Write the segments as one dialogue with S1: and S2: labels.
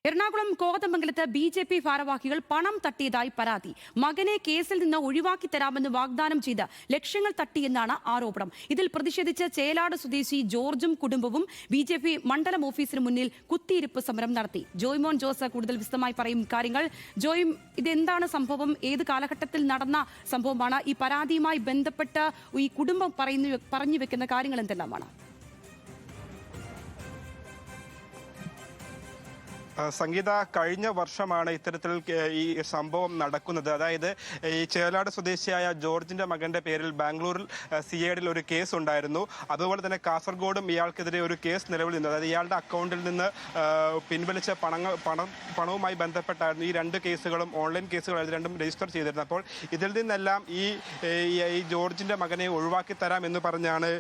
S1: എറണാകുളം കോതമംഗലത്ത് ബി.ജെ.പി. ഭാരവാഹികൾ പണം തട്ടിയതായി പരാതി. മകനെ കേസിൽ നിന്ന് ഒഴിവാക്കി തരാമെന്ന് വാഗ്ദാനം ചെയ്ത് ലക്ഷങ്ങൾ തട്ടിയെന്നാണ് ആരോപണം. ഇതിൽ പ്രതിഷേധിച്ച് ചേലാട് സ്വദേശി ജോർജും കുടുംബവും ബി.ജെ.പി. മണ്ഡലം ഓഫീസിന് മുന്നിൽ കുത്തിയിരിപ്പ് സമരം നടത്തി. ജോയ്മോൻ ജോസ് കൂടുതൽ വിശദമായി പറയും കാര്യങ്ങൾ. ജോയും, ഇതെന്താണ് സംഭവം? ഏത് കാലഘട്ടത്തിൽ നടന്ന സംഭവമാണ്? ഈ പരാതിയുമായി ബന്ധപ്പെട്ട് ഈ കുടുംബം പറഞ്ഞു വെക്കുന്ന കാര്യങ്ങൾ എന്തെല്ലാമാണ്?
S2: സംഗീത, കഴിഞ്ഞ വർഷമാണ് ഇത്തരത്തിൽ ഈ സംഭവം നടക്കുന്നത്. അതായത് ഈ ചേലാട് സ്വദേശിയായ ജോർജിന്റെ മകന്റെ പേരിൽ ബാംഗ്ലൂരിൽ CIDയിൽ ഒരു കേസ് ഉണ്ടായിരുന്നു. അതുപോലെ തന്നെ കാസർഗോഡും ഇയാൾക്കെതിരെ ഒരു കേസ് നിലവിൽ നിന്നു. അതായത് ഇയാളുടെ അക്കൗണ്ടിൽ നിന്ന് പിൻവലിച്ച പണവുമായി ബന്ധപ്പെട്ടായിരുന്നു ഈ രണ്ട് കേസുകളും. ഓൺലൈൻ കേസുകളായിരുന്നു, രണ്ടും രജിസ്റ്റർ ചെയ്തിരുന്നത്. അപ്പോൾ ഇതിൽ നിന്നെല്ലാം ഈ ജോർജിന്റെ മകനെ ഒഴിവാക്കി തരാം എന്ന് പറഞ്ഞാണ്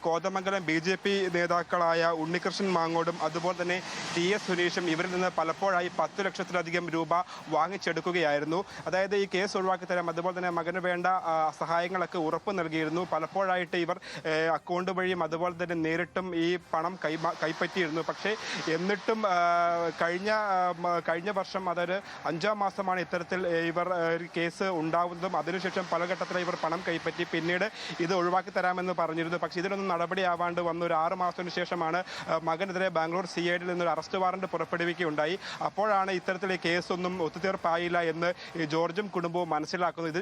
S2: കോതമംഗലം BJP നേതാക്കളായ ഉണ്ണികൃഷ്ണൻ മാങ്ങോടും അതുപോലെ തന്നെ TS സുനീഷും ഇവരിൽ നിന്ന് പലപ്പോഴായി 10 ലക്ഷത്തിലധികം രൂപ വാങ്ങിച്ചെടുക്കുകയായിരുന്നു. അതായത് ഈ കേസ് ഒഴിവാക്കി തരാം, അതുപോലെ തന്നെ മകന് വേണ്ട സഹായങ്ങളൊക്കെ ഉറപ്പ് നൽകിയിരുന്നു. പലപ്പോഴായിട്ട് ഇവർ അക്കൗണ്ട് വഴിയും അതുപോലെ തന്നെ നേരിട്ടും ഈ പണം കൈപ്പറ്റിയിരുന്നു. പക്ഷേ എന്നിട്ടും കഴിഞ്ഞ വർഷം, അതായത് 5-ാം മാസമാണ് ഇത്തരത്തിൽ ഇവർ കേസ് ഉണ്ടാവുന്നതും. അതിനുശേഷം പല ഘട്ടത്തിൽ ഇവർ പണം കൈപ്പറ്റി പിന്നീട് ഇത് ഒഴിവാക്കി തരാമെന്ന് പറഞ്ഞിരുന്നു. പക്ഷേ ഇതിനൊന്നും നടപടിയാവാണ്ട് വന്ന ഒരു 6 മാസത്തിന് ശേഷമാണ് മകനെതിരെ ബാംഗ്ലൂർ CIDയിൽ നിന്നൊരു അറസ്റ്റ് വാറണ്ട് പുറപ്പെടുവിക്കുകയുണ്ടായി. അപ്പോഴാണ് ഇത്തരത്തിൽ ഈ കേസൊന്നും ഒത്തുതീർപ്പായില്ല എന്ന് ഈ ജോർജും കുടുംബവും മനസ്സിലാക്കുന്നത്.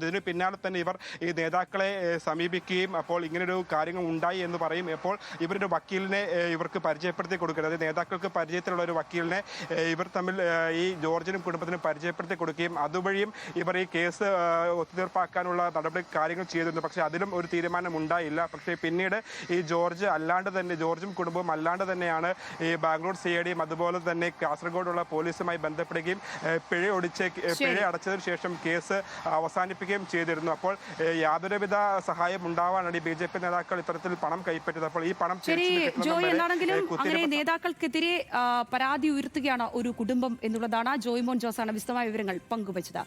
S2: ഇതിന് പിന്നാലെ തന്നെ ഇവർ ഈ നേതാക്കളെ സമീപിക്കുകയും അപ്പോൾ ഇങ്ങനൊരു കാര്യങ്ങൾ ഉണ്ടായി എന്ന് പറയും. അപ്പോൾ ഇവരൊരു വക്കീലിനെ ഇവർക്ക് പരിചയപ്പെടുത്തി കൊടുക്കുന്നത്, അതായത് നേതാക്കൾക്ക് പരിചയത്തിലുള്ള ഒരു വക്കീലിനെ ഇവർ തമ്മിൽ ഈ ജോർജിനും കുടുംബത്തിനും പരിചയപ്പെടുത്തി കൊടുക്കുകയും അതുവഴിയും ഇവർ ഈ കേസ് ഒത്തുതീർപ്പാക്കാനുള്ള കാര്യങ്ങൾ ചെയ്തിരുന്നു. പക്ഷേ അതിലും ഒരു തീരുമാനം ഉണ്ടായില്ല. പക്ഷേ പിന്നീട് ഈ ജോർജും കുടുംബവും അല്ലാണ്ട് തന്നെയാണ് ഈ ബാംഗ്ലൂർ CIDയും അതുപോലെ തന്നെ കാസർഗോഡുള്ള പോലീസുമായി ബന്ധപ്പെടുകയും പിഴ അടച്ചതിനു ശേഷം കേസ് അവസാനിപ്പിക്കുകയും ചെയ്തിരുന്നു. അപ്പോൾ യാതൊരുവിധ സഹായം ഉണ്ടാവാനാണ് ഈ BJP നേതാക്കൾ ഇത്തരത്തിൽ പണം കൈപ്പറ്റിയത്. അപ്പോൾ ഈ പണം
S1: നേതാക്കൾക്കെതിരെ പരാതി ഉയർത്തുകയാണ് ഒരു കുടുംബം എന്നുള്ളതാണ്. ജോയ്മോൻ ജോസാണ് വിശദമായ വിവരങ്ങൾ പങ്കുവച്ചത്.